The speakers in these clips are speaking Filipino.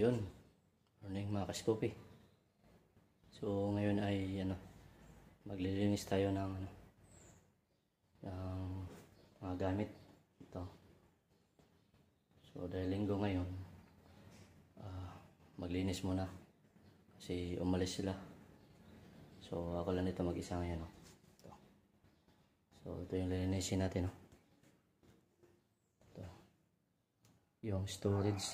yun. Morning mga kaskopi. So ngayon ay maglilinis tayo ng ng mga gamit ito. So dahil linggo ngayon, maglinis muna kasi umalis sila. So ako lang ito mag-isa ngayon. Ito. So ito yung lilinisin natin. Ito. Yung storage.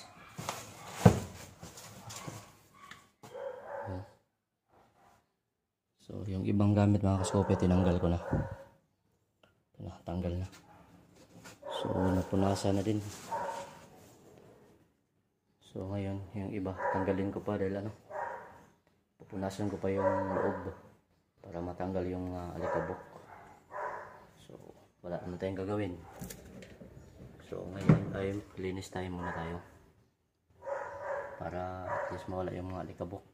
So yung ibang gamit mga kaskope tinanggal ko na. Ito na, tanggal na. So napunasan na din. So ngayon yung iba tanggalin ko pa dahil pupunasan ko pa yung loob para matanggal yung alikabok. So wala naman tayong gagawin. So ngayon ay linis tayo muna tayo para at least mawala yung mga alikabok.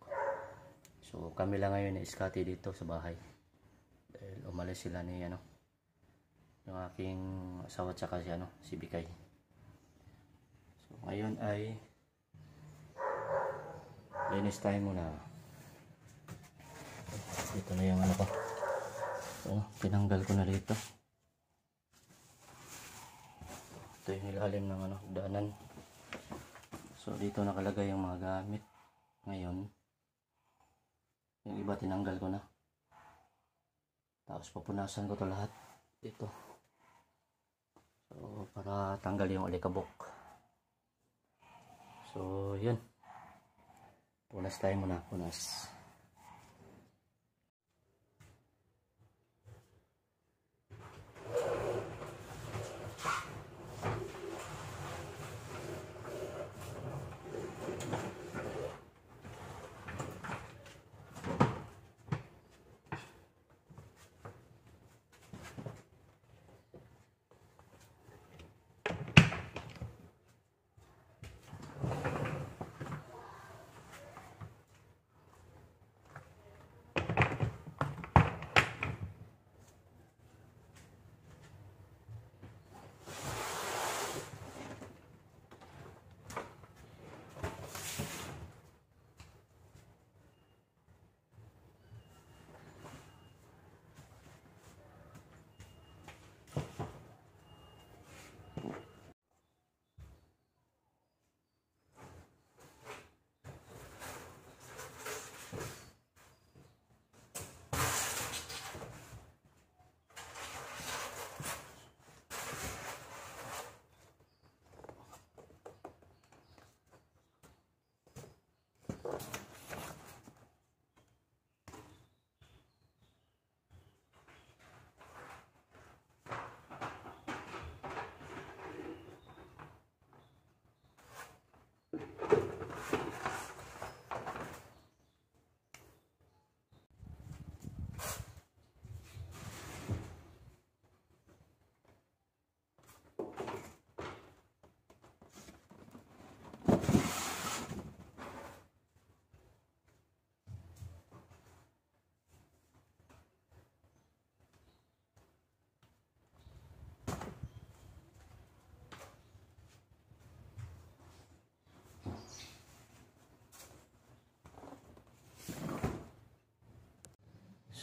So kami lang ngayon na iskati dito sa bahay dahil umalis sila ni yung aking asawa tsaka si Bikay. So ngayon ay linis tayo muna. Dito na yung ko. So, tinanggal ko na dito. Ito yung ilalim ng danan. So dito nakalagay yung mga gamit. Ngayon yung iba tinanggal ko na. Tapos pupunasan ko to lahat dito. So para tanggal yung alikabok. So yun. Punas tayo muna. Punas.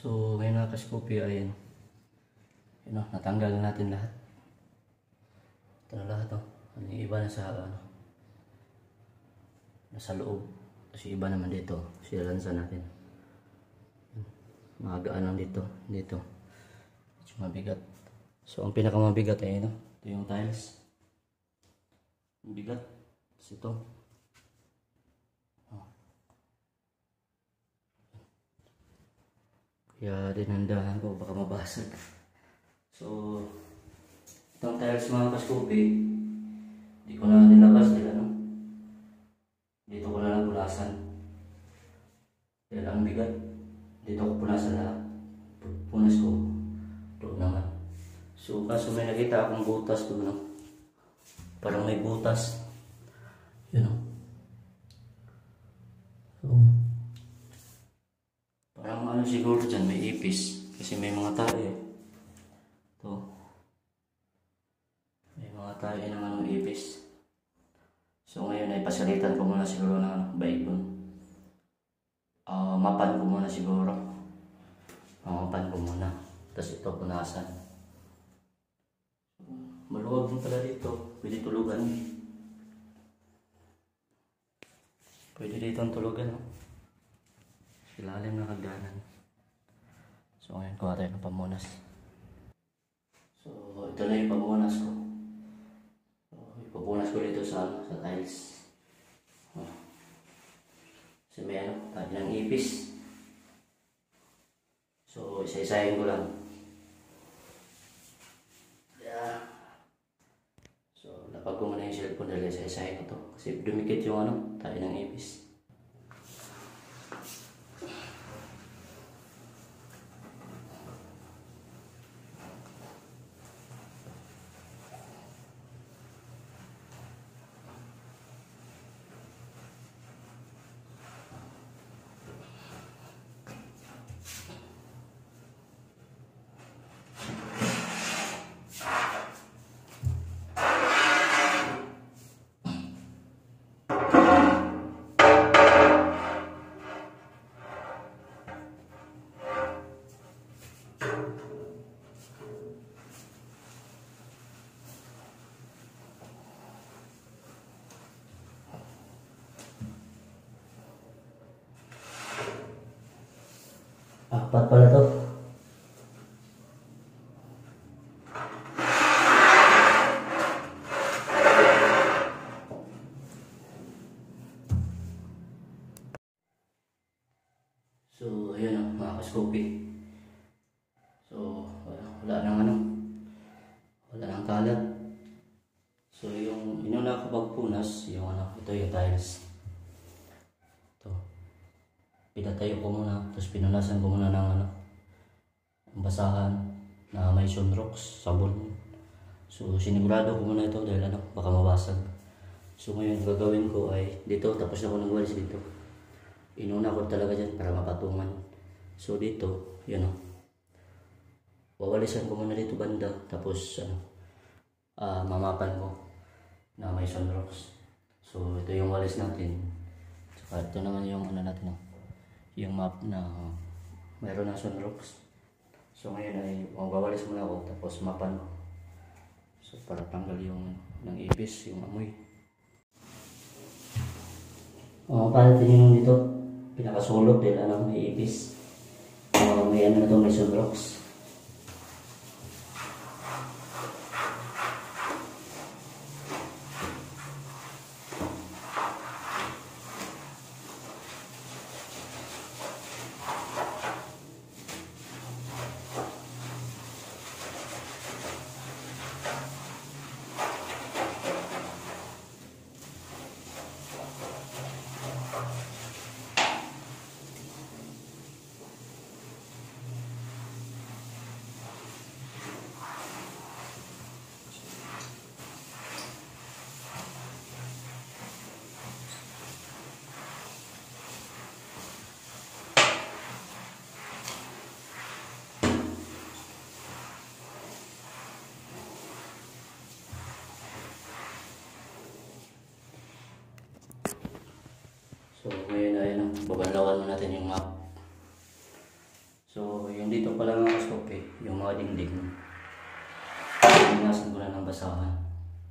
So ngayon mga kaskopi ay natanggal natin lahat. Ito na lahat yung iba nasa nasa loob. Kasi iba naman dito. Silansan natin. Magaan lang dito. Dito. Medyo mabigat. So ang pinakamabigat ay ito yung tiles. Mabigat. Tapos ito. Kaya dinandahan ko baka mabasag. So itong tiles mga kaskopi di ko na nilabas dahil dito ko na lang punasan dahil ang bigat. Dito ko punasan na punas ko doon naman. So kaso may nakita akong butas doon parang may butas yun so parang siguro dyan may ipis kasi may mga tae ito may mga tae ng ipis. So ngayon ay pasalitan ko ko muna siguro ng baikon. Mapan ko muna siguro. Mapan ko muna. Tapos ito punasan. Maluwag din pala dito. Pwede tulugan. Pwede dito ang tulugan. No? Ilalim na hagdanan. So ngayon kuha tayo ng pamunas. So ito na yung pamunas ko. So, ipapunas ko dito sa tiles. Kasi may tayo ng ipis. So isa-isahin ko lang. Yeah. So lapag ko muna yung cellphone dahil isa-isahin ko to. Kasi dumikit yung tayo ng ipis. Apat pala to. So, ayun mga kaskopi. So, wala nang kalat. So, yung inuna ko pagpunas, yung ito yung tiles. Ito. Pinatayo ko muna, tapos pinunasan ko muna ng ang basahan na may sunrox, sabon. So, sinigurado ko muna ito dahil baka mabasag. So, ngayon gagawin ko ay dito, tapos na ako nagwalis dito. Inuna ko talaga dyan para mapatungan. So dito, yun wawalisan ko muna dito banda. Tapos mamapan ko na may sunrox. So ito yung walis natin. Saka ito naman yung natin yung map na mayroon ng sunrox. So ngayon ay wawalis muna ako tapos mapan ko. So para tanggal yung ng ipis, yung amoy. Palitin yung dito pinakasulot dahil may ipis. May na ito, may sunrox. So ngayon ay babanlawan natin yung map. So yung dito pala mga kaskope, yung mga dingding, pinasan ko na ng basahan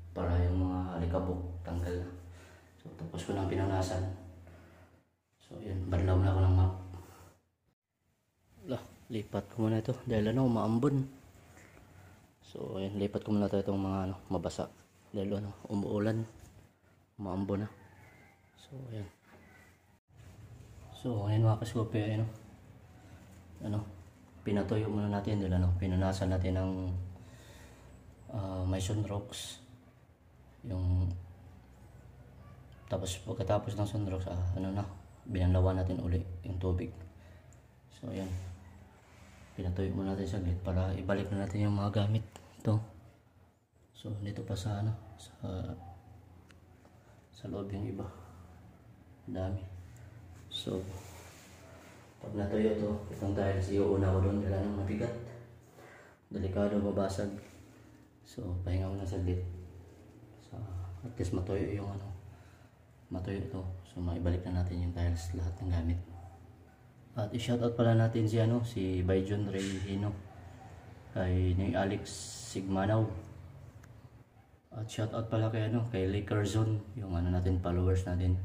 para yung mga alikabok tanggal na. So tapos ko nang pinunasan. So yun, banlaw na ako ng map. Lipat ko muna ito dahil umaambon. So ayun, lipat ko muna ito itong mga mabasa dahil umuulan, umaambon na. So ayan. So ngayon mga kaskope, pinatuyo muna natin dahil pinunasan natin ng may sunrox. Yung tapos pagkatapos ng sunrox, binanlawan natin uli yung tubig. So ayan, pinatuyo muna natin saglit para ibalik na natin yung mga gamit ito. So dito pa sa sa loob yung iba, dami. So pag natuyo to, itong tiles iuuna ko doon dahil mabigat, delikado mabasag. So pahinga ko na saglit at least matuyo yung matuyo ito. So maibalik na natin yung tiles lahat ng gamit. At i-shoutout pala natin si si Bayjon Reyhino, kay ni Alex Sigmanaw. At shoutout pala kay kay Lakerzone, yung natin followers natin.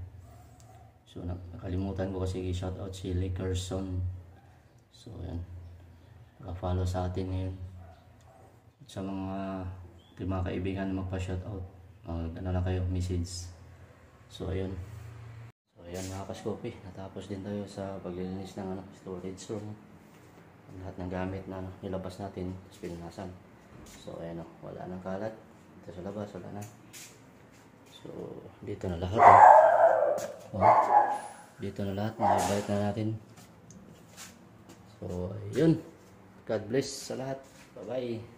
So nakalimutan ko kasi i-shoutout si Lakerzone. So ayan, naka-follow sa atin ngayon. At sa mga kaibigan na magpa-shoutout, lang kayo, message. So ayun. So ayan mga kaskopi, natapos din tayo sa paglilinis ng storage room. Lahat ng gamit na nilabas natin, tapos pinunasan. So ayan wala nang kalat. Dito sa labas, wala na. So dito na lahat. Dito na lahat, nakabalik na natin. So ayun. God bless sa lahat. Bye bye.